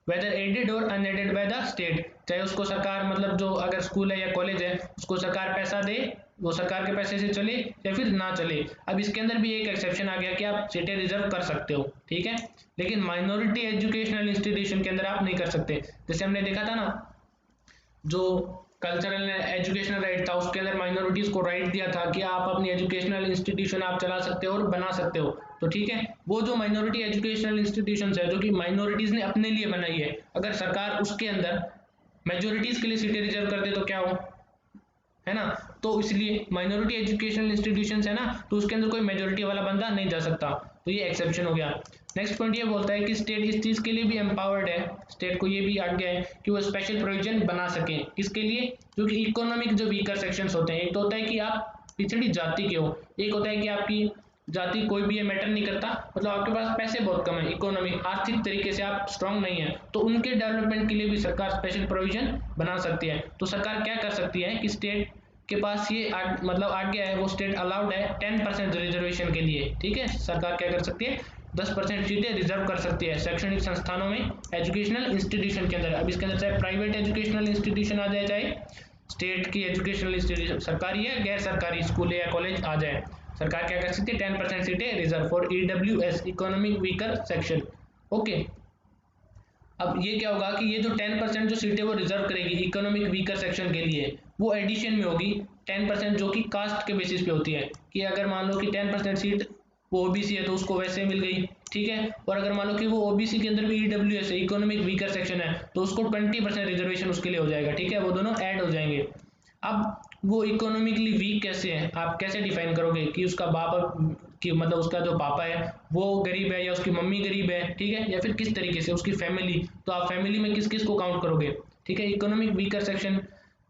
वेदर एडेड और अनएडेड बाय द स्टेट, चाहे उसको सरकार मतलब जो अगर स्कूल है या कॉलेज है उसको सरकार पैसा दे, वो सरकार के पैसे से चले या फिर ना चले। अब इसके अंदर भी एक एक्सेप्शन आ गया कि आप सीटें रिजर्व कर सकते हो, ठीक है, लेकिन माइनॉरिटी एजुकेशनल इंस्टीट्यूशन के अंदर आप नहीं कर सकते। जैसे हमने देखा था ना जो कल्चरल एजुकेशनल राइट था उसके अंदर माइनॉरिटीज को राइट दिया था कि आप अपनी एजुकेशनल इंस्टीट्यूशन आप चला सकते हो और बना सकते हो, तो ठीक है, वो जो माइनॉरिटी एजुकेशनल इंस्टीट्यूशन है जो कि माइनॉरिटीज ने अपने लिए बनाई है, अगर सरकार उसके अंदर मेजोरिटीज के लिए सीटें रिजर्व कर दे तो क्या हो, है ना, तो इसलिए माइनॉरिटी एजुकेशनल इंस्टीट्यूशंस है ना, तो उसके अंदर कोई मेजोरिटी वाला बंदा नहीं जा सकता, तो ये एक्सेप्शन हो गया। नेक्स्ट पॉइंट ये बोलता है कि स्टेट इस चीज के लिए भी एम्पावर्ड है, स्टेट को ये भी आज्ञा है कि वो स्पेशल प्रोविजन बना सके, किसके लिए, जो कि इकोनॉमिक जो वीकर सेक्शंस होते हैं, एक तो होता है कि आप पिछड़ी जाति के हो, एक होता है कि आपकी जाति कोई भी ये मैटर नहीं करता, मतलब आपके पास पैसे बहुत कम है, इकोनॉमी आर्थिक तरीके से आप स्ट्रांग नहीं है, तो उनके डेवलपमेंट के लिए भी सरकार स्पेशल प्रोविजन बना सकती है। तो सरकार क्या कर सकती है कि स्टेट के पास ये मतलब आज्ञा है, वो स्टेट अलाउड है 10% रिजर्वेशन के लिए, ठीक है, सरकार क्या कर सकती है 10% सीटें रिजर्व कर सकती है शैक्षणिक संस्थानों में, एजुकेशनल इंस्टीट्यूशन के अंदर। अब इसके अंदर चाहे प्राइवेट एजुकेशनल इंस्टीट्यूशन आ जाए, चाहे स्टेट की एजुकेशनल इंस्टीट्यूशन सरकारी या गैर सरकारी स्कूल या कॉलेज आ जाए, सरकार क्या कर सकती है 10% सीटें reserve for EWS economic weaker section, okay. अब ये क्या होगा कि ये जो 10% जो सीटें वो रिजर्व करेगी इकोनॉमिक वीकर सेक्शन के लिए, वो एडिशन में होगी 10% जो कि कास्ट के बेसिस पे होती है, कि अगर मान लो कि 10% सीट वो ओबीसी है तो उसको वैसे मिल गई, ठीक है, और अगर मान लो कि वो ओबीसी के अंदर भी ईडब्ल्यूएस है इकोनॉमिक वीकर सेक्शन है तो उसको 20% रिजर्वेशन उसके लिए हो जाएगा, ठीक है, वो दोनों ऐड हो जाएंगे। अब वो इकोनॉमिकली वीक कैसे है, आप कैसे डिफाइन करोगे कि उसका बाप कि मतलब उसका जो पापा है वो गरीब है या उसकी मम्मी गरीब है, ठीक है, या फिर किस तरीके से उसकी फैमिली, तो आप फैमिली में किस किस को काउंट करोगे, ठीक है। इकोनॉमिक वीकर सेक्शन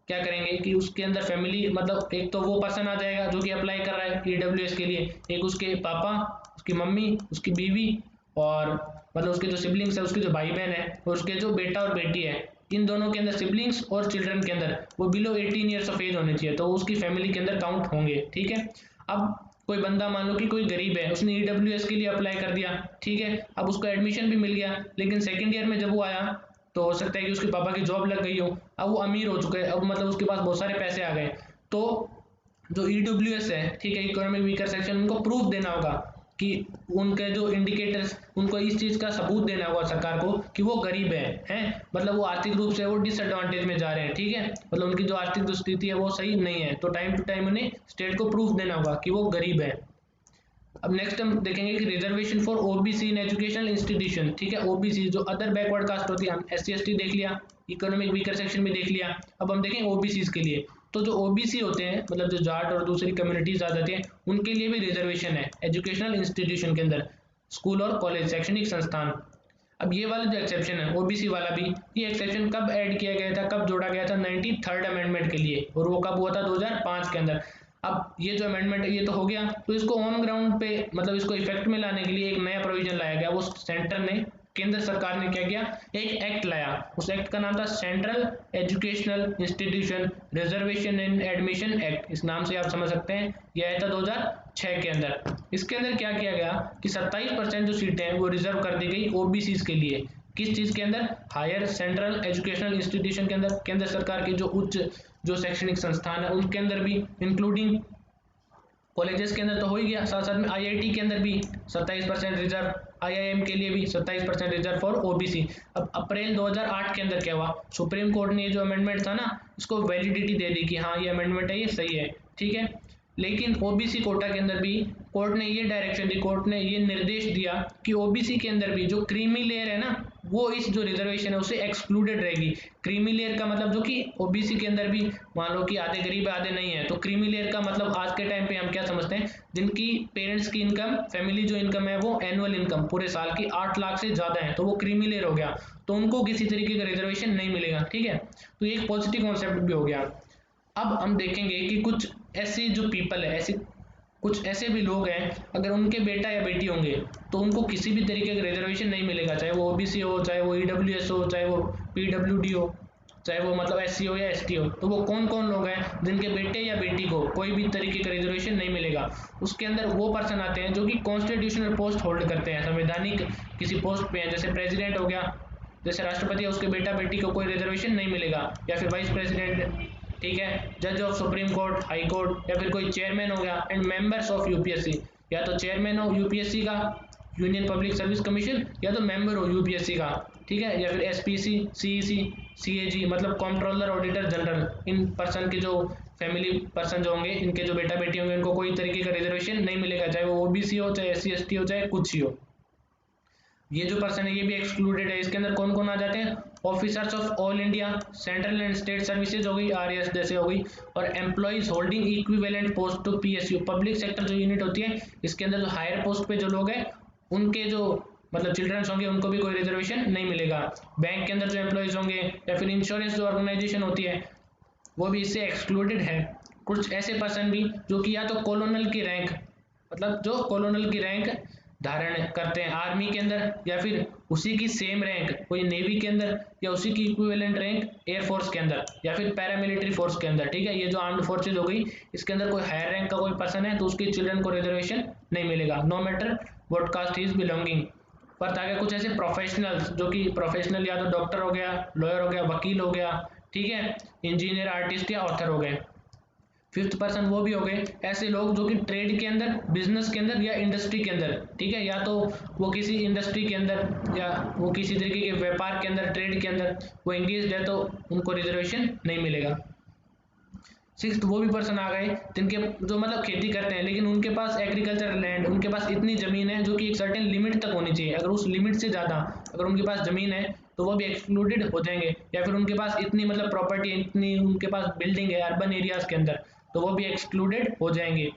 क्या करेंगे कि उसके अंदर फैमिली मतलब एक तो वो पर्सन आ जाएगा जो कि अप्लाई कर रहा है ईडब्ल्यूएस के लिए, एक उसके पापा उसकी मम्मी, उसकी बीवी और मतलब उसके जो सिबलिंग्स है, उसके जो भाई बहन है और उसके जो बेटा और बेटी है, इन दोनों के अंदर सिबलिंग्स और चिल्ड्रन के अंदर वो बिलो 18 ईयर्स ऑफ एज होने चाहिए, तो उसकी फैमिली के अंदर काउंट होंगे। ठीक है। अब कोई बंदा मान लो कि कोई गरीब है, उसने ईडब्ल्यूएस के लिए अप्लाई कर दिया, ठीक है, अब उसको एडमिशन भी मिल गया, लेकिन सेकेंड ईयर में जब वो आया तो हो सकता है कि उसके पापा की जॉब लग गई हो, अब वो अमीर हो चुके हैं, अब मतलब उसके पास बहुत सारे पैसे आ गए, तो जो ईडब्ल्यूएस है, ठीक है, इकोनॉमिक वीकर सेक्शन, उनको प्रूफ देना होगा कि उनके जो इंडिकेटर्स, उनको इस चीज का सबूत देना होगा सरकार को कि वो गरीब हैं, मतलब वो आर्थिक रूप से वो डिसएडवांटेज में जा रहे हैं, ठीक है, मतलब उनकी जो आर्थिक जो स्थिति है वो सही नहीं है, तो टाइम टू टाइम उन्हें स्टेट को प्रूफ देना होगा कि वो गरीब है। अब नेक्स्ट हम देखेंगे कि reservation for OBC in educational institution, ठीक है, ओबीसी जो अदर बैकवर्ड कास्ट होती है, हम एससी एसटी देख लिया, इकोनॉमिक वीकर सेक्शन भी देख लिया, अब हम देखें ओबीसी के लिए, तो जो ओबीसी होते हैं मतलब जो जाट और दूसरी कम्युनिटीज आ जाती हैं, उनके लिए भी रिजर्वेशन है एजुकेशनल इंस्टीट्यूशन के अंदर, स्कूल और कॉलेज, शैक्षणिक संस्थान। अब ये वाला जो एक्सेप्शन है ओबीसी वाला भी, ये एक्सेप्शन कब ऐड किया गया था, कब जोड़ा गया था, 93rd अमेंडमेंट के लिए, और वो कब हुआ था, 2005 के अंदर। अब ये जो अमेंडमेंट है ये तो हो गया, तो इसको ऑन ग्राउंड पे मतलब इसको इफेक्ट में लाने के लिए एक नया प्रोविजन लाया गया, वो सेंटर ने, केंद्र सरकार ने क्या किया, एक एक्ट लाया, उस एक्ट का नाम था central educational institution reservation and admission act, इस नाम से आप समझ सकते हैं, यह आया था 2006 के अंदर। इसके अंदर क्या किया गया कि 27% जो सीटें हैं वो रिजर्व कर दी गई ओबीसी के लिए, किस चीज के अंदर, हायर सेंट्रल एजुकेशनल इंस्टीट्यूशन के अंदर, केंद्र सरकार के जो उच्च जो शैक्षणिक संस्थान है उनके अंदर भी, इंक्लूडिंग कॉलेजेस के अंदर तो हो ही गया, साथ साथ में आईआईटी के अंदर भी 27% रिजर्व, आईआईएम के लिए भी 27% रिजर्व फॉर ओबीसी। अब अप्रैल 2008 के अंदर क्या हुआ, सुप्रीम कोर्ट ने ये जो अमेंडमेंट था ना, इसको वैलिडिटी दे दी कि हाँ ये अमेंडमेंट है, ये सही है, ठीक है, लेकिन ओबीसी कोटा के अंदर भी कोर्ट ने ये डायरेक्शन दी, कोर्ट ने ये निर्देश दिया कि ओबीसी के अंदर भी जो क्रीमी लेयर है ना, वो इस जो रिजर्वेशन है उससे एक्सक्लूडेड रहेगी। क्रीमी लेयर का मतलब जो कि ओबीसी के अंदर भी मान लो कि आधे गरीब आधे नहीं है, तो क्रीमी लेयर का मतलब आज के टाइम पे हम क्या समझते हैं, जिनकी पेरेंट्स की इनकम, फैमिली जो इनकम है वो एनुअल इनकम पूरे साल की 8 लाख से ज्यादा है, तो वो क्रीमी लेयर हो गया, तो उनको किसी तरीके का रिजर्वेशन नहीं मिलेगा, ठीक है, तो एक पॉजिटिव कॉन्सेप्ट भी हो गया। अब हम देखेंगे कि कुछ ऐसे जो पीपल है, ऐसे कुछ ऐसे भी लोग हैं, अगर उनके बेटा या बेटी होंगे तो उनको किसी भी तरीके का रिजर्वेशन नहीं मिलेगा, चाहे वो ओबीसी हो, चाहे वो ईडब्ल्यूएस हो, चाहे वो पीडब्ल्यूडी हो, चाहे वो मतलब एससी हो या एसटी हो, तो वो कौन कौन लोग हैं जिनके बेटे या बेटी को कोई भी तरीके का रिजर्वेशन नहीं मिलेगा। उसके अंदर वो पर्सन आते हैं जो कि कॉन्स्टिट्यूशनल पोस्ट होल्ड करते हैं, संवैधानिक किसी पोस्ट पे हैं, जैसे प्रेसिडेंट हो गया, जैसे राष्ट्रपति है, उसके बेटा बेटी को कोई रिजर्वेशन नहीं मिलेगा, या फिर वाइस प्रेसिडेंट, ठीक है, जज of supreme court, high court, या फिर कोई चेयरमैन हो गया, एंड मेंबर्स ऑफ यूपीएससी, या तो चेयरमैन हो यूपीएससी का, यूनियन पब्लिक सर्विस कमीशन, या तो मेंबर हो यूपीएससी का, ठीक है, या फिर एसपीसी, सीईसी, सीएजी मतलब controller auditor general, in person के जो फैमिली पर्सन जो होंगे, इनके जो बेटा बेटी होंगे, इनको कोई तरीके का रिजर्वेशन नहीं मिलेगा, चाहे वो ओबीसी हो, चाहे एससी एसटी हो, चाहे कुछ ही हो। ये जो पर्सन है ये भी एक्सक्लूडेड है। इसके अंदर कौन कौन आ जाते हैं, officers of all India central and state services हो गई, आरएएस जैसे हो गई, और employees holding equivalent post to PSU, public sector जो यूनिट होती है, इसके अंदर जो हायर पोस्ट पे जो लोग हैं उनके जो मतलब चिल्ड्रंस होंगे उनको भी कोई रिजर्वेशन नहीं मिलेगा। बैंक के अंदर जो एम्प्लॉइज होंगे, या फिर इंश्योरेंस जो ऑर्गेनाइजेशन होती है वो भी इससे एक्सक्लूडेड है। कुछ ऐसे पर्सन भी जो कि या तो कॉलोनल की रैंक, मतलब जो कॉलोनल की रैंक धारण करते हैं आर्मी के अंदर, या फिर उसी की सेम रैंक कोई नेवी के अंदर, या उसी की इक्विवेलेंट रैंक एयरफोर्स के अंदर, या फिर पैरामिलिट्री फोर्स के अंदर, ठीक है, ये जो आर्म्ड फोर्सेज हो गई, इसके अंदर कोई हायर रैंक का कोई पर्सन है तो उसके चिल्ड्रन को रिजर्वेशन नहीं मिलेगा, no matter what caste he is belonging. पर आगे कुछ ऐसे प्रोफेशनल्स जो कि प्रोफेशनल या तो डॉक्टर हो गया, लॉयर हो गया, वकील हो गया, ठीक है, इंजीनियर, आर्टिस्ट या ऑथर हो गए। फिफ्थ पर्सन वो भी हो गए ऐसे लोग जो कि ट्रेड के अंदर, बिजनेस के अंदर, या इंडस्ट्री के अंदर, ठीक है, या तो वो किसी इंडस्ट्री के अंदर या वो किसी तरीके के व्यापार के अंदर, ट्रेड के अंदर वो एंगेज है, तो उनको रिजर्वेशन नहीं मिलेगा। सिक्स्थ वो भी पर्सन आ गए जिनके जो मतलब खेती करते हैं, लेकिन उनके पास एग्रीकल्चर लैंड, उनके पास इतनी जमीन है जो कि एक सर्टेन लिमिट तक होनी चाहिए, अगर उस लिमिट से ज़्यादा अगर उनके पास जमीन है तो वो भी एक्सक्लूडेड हो जाएंगे, या फिर उनके पास इतनी मतलब प्रॉपर्टी, इतनी उनके पास बिल्डिंग है अर्बन एरियाज के अंदर, तो वो भी एक्सक्लूडेड हो जाएंगे।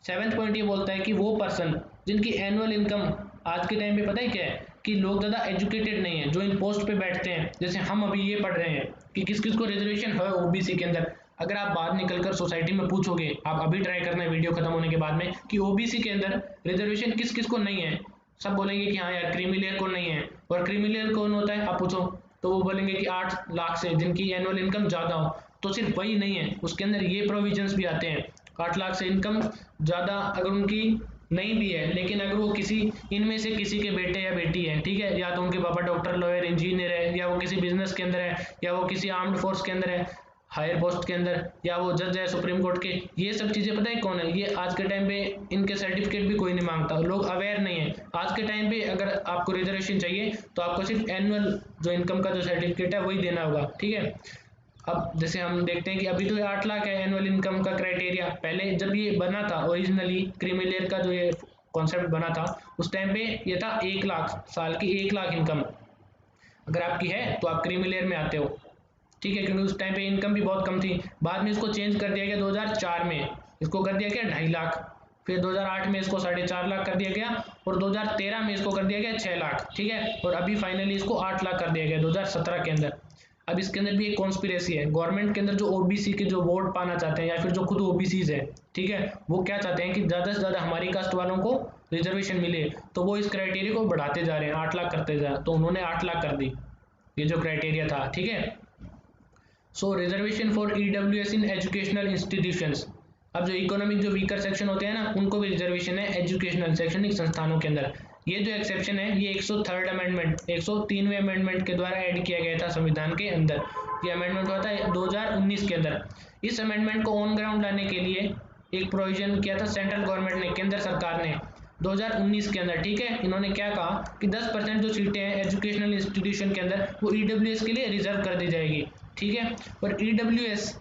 सेवन्थ पॉइंट ये बोलता है कि वो पर्सन जिनकी एनुअल इनकम, आज के टाइम पे पता है क्या है कि लोग ज़्यादा एजुकेटेड नहीं है जो इन पोस्ट पे बैठते हैं, जैसे हम अभी ये पढ़ रहे हैं कि किस किस को रिजर्वेशन है ओबीसी के अंदर, अगर आप बाहर निकलकर सोसाइटी में पूछोगे, आप अभी ट्राई करना है वीडियो खत्म होने के बाद में, कि ओबीसी के अंदर रिजर्वेशन किस किस को नहीं है, सब बोलेंगे कि हाँ यार क्रीमी लेयर को नहीं है। और क्रीमी लेयर कौन होता है आप पूछो तो वो बोलेंगे कि 8 लाख से जिनकी एनुअल इनकम ज़्यादा हो। तो सिर्फ वही नहीं है, उसके अंदर ये प्रोविजंस भी आते हैं, 8 लाख से इनकम ज़्यादा अगर उनकी नहीं भी है, लेकिन अगर वो किसी इनमें से किसी के बेटे या बेटी है, ठीक है, या तो उनके पापा डॉक्टर, लॉयर, इंजीनियर है, या वो किसी बिजनेस के अंदर है, या वो किसी आर्म्ड फोर्स के अंदर है, हायर पोस्ट के अंदर, या वो जज है सुप्रीम कोर्ट के, ये सब चीज़ें पता है कौन है, ये आज के टाइम पे इनके सर्टिफिकेट भी कोई नहीं मांगता, लोग अवेयर नहीं है। आज के टाइम पे अगर आपको रिजर्वेशन चाहिए तो आपको सिर्फ एनुअल जो इनकम का जो सर्टिफिकेट है वही देना होगा, ठीक है। अब जैसे हम देखते हैं कि अभी तो ये 8 लाख है एनुअल इनकम का क्राइटेरिया, पहले जब ये बना था ओरिजिनली क्रीमी लेयर का जो ये कॉन्सेप्ट बना था उस टाइम पे ये था 1 लाख, साल की 1 लाख इनकम अगर आपकी है तो आप क्रीमी लेयर में आते हो, ठीक है, क्योंकि उस टाइम पे इनकम भी बहुत कम थी। बाद में इसको चेंज कर दिया गया 2004 में, इसको कर दिया गया 2.5 लाख, फिर 2008 में इसको 4.5 लाख कर दिया गया, और 2013 में इसको कर दिया गया 6 लाख, ठीक है, और अभी फाइनली इसको 8 लाख कर दिया गया 2017 के अंदर। अब इसके अंदर भी एक कॉन्स्पिरेसी है, गवर्नमेंट के अंदर जो ओबीसी के जो वोट पाना चाहते हैं या फिर जो खुद ओबीसीज है, ठीक है, वो क्या चाहते हैं कि ज़्यादा से ज़्यादा हमारी कास्ट वालों को रिजर्वेशन मिले, तो वो इस क्राइटेरिया को बढ़ाते जा रहे हैं, 8 लाख करते जा, तो उन्होंने 8 लाख कर दी, ये जो क्राइटेरिया था, ठीक है। So reservation for EWS in educational institutions, अब जो इकोनॉमिक जो वीकर सेक्शन होते हैं ना उनको भी रिजर्वेशन है एजुकेशनल शैक्षणिक संस्थानों के अंदर। ये जो एक्सेप्शन है ये 103 अमेंडमेंट 103वें अमेंडमेंट के द्वारा ऐड किया गया था संविधान के अंदर। ये अमेंडमेंट हुआ था 2019 के अंदर। इस अमेंडमेंट को ऑन ग्राउंड लाने के लिए एक प्रोविजन किया था सेंट्रल गवर्नमेंट ने, केंद्र सरकार ने 2019 के अंदर, ठीक है। इन्होंने क्या कहा कि 10% जो सीटें हैं एजुकेशनल इंस्टीट्यूशन के अंदर वो ईडब्ल्यूएस के लिए रिजर्व कर दी जाएगी, ठीक है। और ईडब्ल्यूएस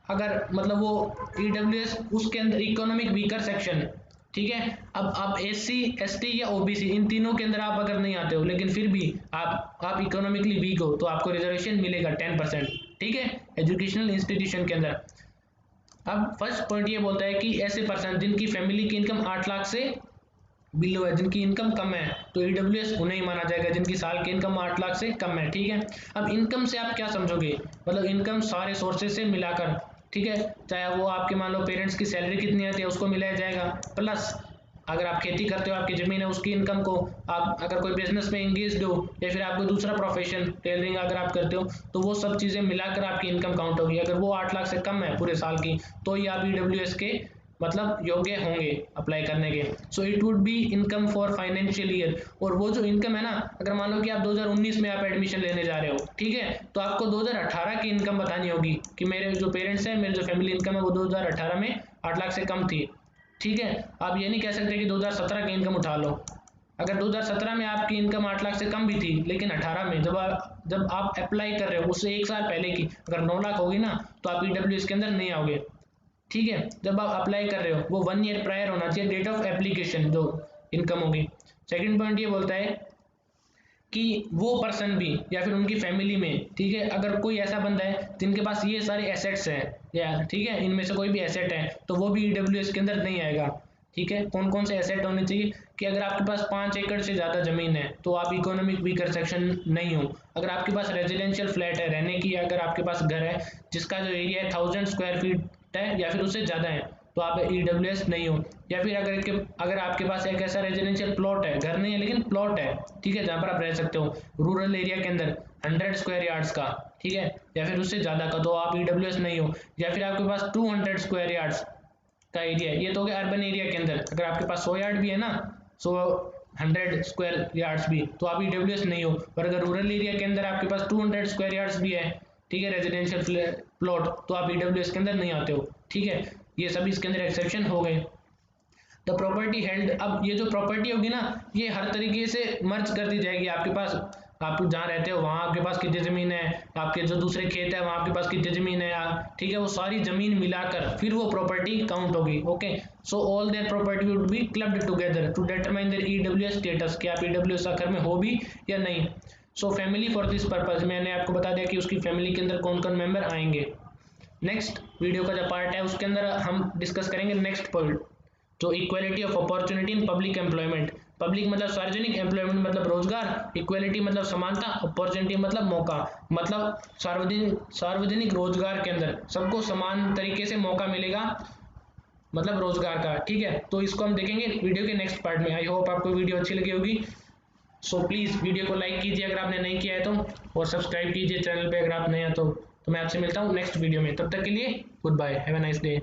अगर मतलब वो ईडब्ल्यूएस उसके अंदर इकोनॉमिक वीकर सेक्शन, ठीक है। अब आप एससी एसटी या ओबीसी इन तीनों के अंदर आप अगर नहीं आते हो लेकिन फिर भी आप इकोनॉमिकली वीक हो तो आपको रिजर्वेशन मिलेगा 10%, ठीक है, एजुकेशनल इंस्टीट्यूशन के अंदर। अब फर्स्ट पॉइंट ये बोलता है कि ऐसे पर्सन जिनकी फैमिली की इनकम 8 लाख से बिलो है, जिनकी इनकम कम है तो ईडब्ल्यूएस उन्हें ही माना जाएगा जिनकी साल की इनकम 8 लाख से कम है, ठीक है। अब इनकम से आप क्या समझोगे, मतलब इनकम सारे सोर्सेज से मिलाकर, ठीक है, चाहे वो आपके मान लो पेरेंट्स की सैलरी कितनी आती है उसको मिलाया जाएगा, प्लस अगर आप खेती करते हो आपकी ज़मीन है उसकी इनकम को, आप अगर कोई बिजनेस में इंगेज हो या फिर आप कोई दूसरा प्रोफेशन टेलरिंग अगर आप करते हो तो वो सब चीज़ें मिलाकर आपकी इनकम काउंट होगी। अगर वो 8 लाख से कम है पूरे साल की तो ही आप ईडब्ल्यूएस के मतलब योग्य होंगे अप्लाई करने के। So it would be income for financial year. और वो जो इनकम है ना, अगर मान लो कि आप 2019 में आप एडमिशन लेने जा रहे हो, ठीक है, तो आपको 2018 की इनकम बतानी होगी कि मेरे जो पेरेंट्स हैं, मेरी जो फैमिली इनकम है वो 2018 में 8 लाख से कम थी, ठीक है। आप ये नहीं कह सकते कि 2017 की इनकम उठा लो। अगर 2017 में आपकी इनकम 8 लाख से कम भी थी लेकिन 18 में जब आप अप्लाई कर रहे हो उससे 1 साल पहले की अगर 9 लाख होगी ना तो आप ईडब्ल्यूएस के अंदर नहीं आओगे, ठीक है। जब आप अप्लाई कर रहे हो वो 1 ईयर प्रायर होना चाहिए डेट ऑफ एप्लीकेशन जो इनकम होगी। सेकंड पॉइंट ये बोलता है कि वो पर्सन भी या फिर उनकी फैमिली में, ठीक है, अगर कोई ऐसा बंदा है जिनके पास ये सारे एसेट्स हैं या ठीक है इनमें से कोई भी एसेट है तो वो भी ईडब्ल्यूएस के अंदर नहीं आएगा, ठीक है। कौन कौन से एसेट होने चाहिए कि अगर आपके पास 5 एकड़ से ज़्यादा ज़मीन है तो आप इकोनॉमिक वीकर सेक्शन नहीं हो। अगर आपके पास रेजिडेंशियल फ्लैट है रहने की, अगर आपके पास घर है जिसका जो एरिया है 1000 स्क्वायर फीट है या फिर उससे ज़्यादा है तो आप ईडब्ल्यूएस नहीं हो। या फिर अगर आपके पास एक ऐसा रेजिडेंशियल प्लॉट है, घर नहीं है लेकिन प्लॉट है, ठीक है, जहाँ पर आप रह सकते हो रूरल एरिया के अंदर 100 स्क्वायर यार्ड्स का, ठीक है, या फिर उससे ज़्यादा का, तो आप ईडब्ल्यूएस नहीं हो। या फिर आपके पास 200 स्क्वायर यार्ड्स का एरिया है, ये तो हो गया अर्बन एरिया के अंदर। अगर आपके पास 100 यार्ड भी है ना, 100 स्क्वायर यार्ड्स भी, तो आप ईडब्ल्यूएस नहीं हो। पर अगर रूरल एरिया के अंदर आपके पास 200 स्क्वायर यार्ड्स भी है, ठीक है, रेजिडेंशियल प्लॉट, तो आप ईडब्ल्यूएस के अंदर नहीं आते हो, ठीक है। ये सभी इसके अंदर एक्सेप्शन हो गए। द प्रॉपर्टी हेल्ड, अब ये जो प्रॉपर्टी होगी ना ये हर तरीके से मर्ज कर दी जाएगी। आपके पास आप जहाँ रहते हो वहाँ आपके पास कितनी ज़मीन है, आपके जो दूसरे खेत है वहाँ आपके पास कितनी ज़मीन है, ठीक है, वो सारी ज़मीन मिलाकर फिर वो प्रॉपर्टी काउंट होगी। Okay, so all their property would be clubbed together to determine their EWS status, कि आप ईडब्ल्यूएस आखिर में हो भी या नहीं। So family for this purpose, मैंने आपको बता दिया कि उसकी फैमिली के अंदर कौन कौन मेंबर आएंगे। नेक्स्ट वीडियो का जो पार्ट है उसके अंदर हम डिस्कस करेंगे नेक्स्ट पॉइंट, जो equality of opportunity in public employment, public मतलब सार्वजनिक, एम्प्लॉयमेंट मतलब रोजगार, इक्वलिटी मतलब समानता, अपॉर्चुनिटी मतलब मौका, मतलब सार्वजनिक रोजगार के अंदर सबको समान तरीके से मौका मिलेगा, मतलब रोजगार का। ठीक है, तो इसको हम देखेंगे वीडियो के नेक्स्ट पार्ट में। आई होप आपको वीडियो अच्छी लगी होगी। सो प्लीज वीडियो को लाइक कीजिए अगर आपने नहीं किया है तो, और सब्सक्राइब कीजिए चैनल पे अगर आप नए हैं तो मैं आपसे मिलता हूँ नेक्स्ट वीडियो में। तब तक के लिए goodbye, have a nice day.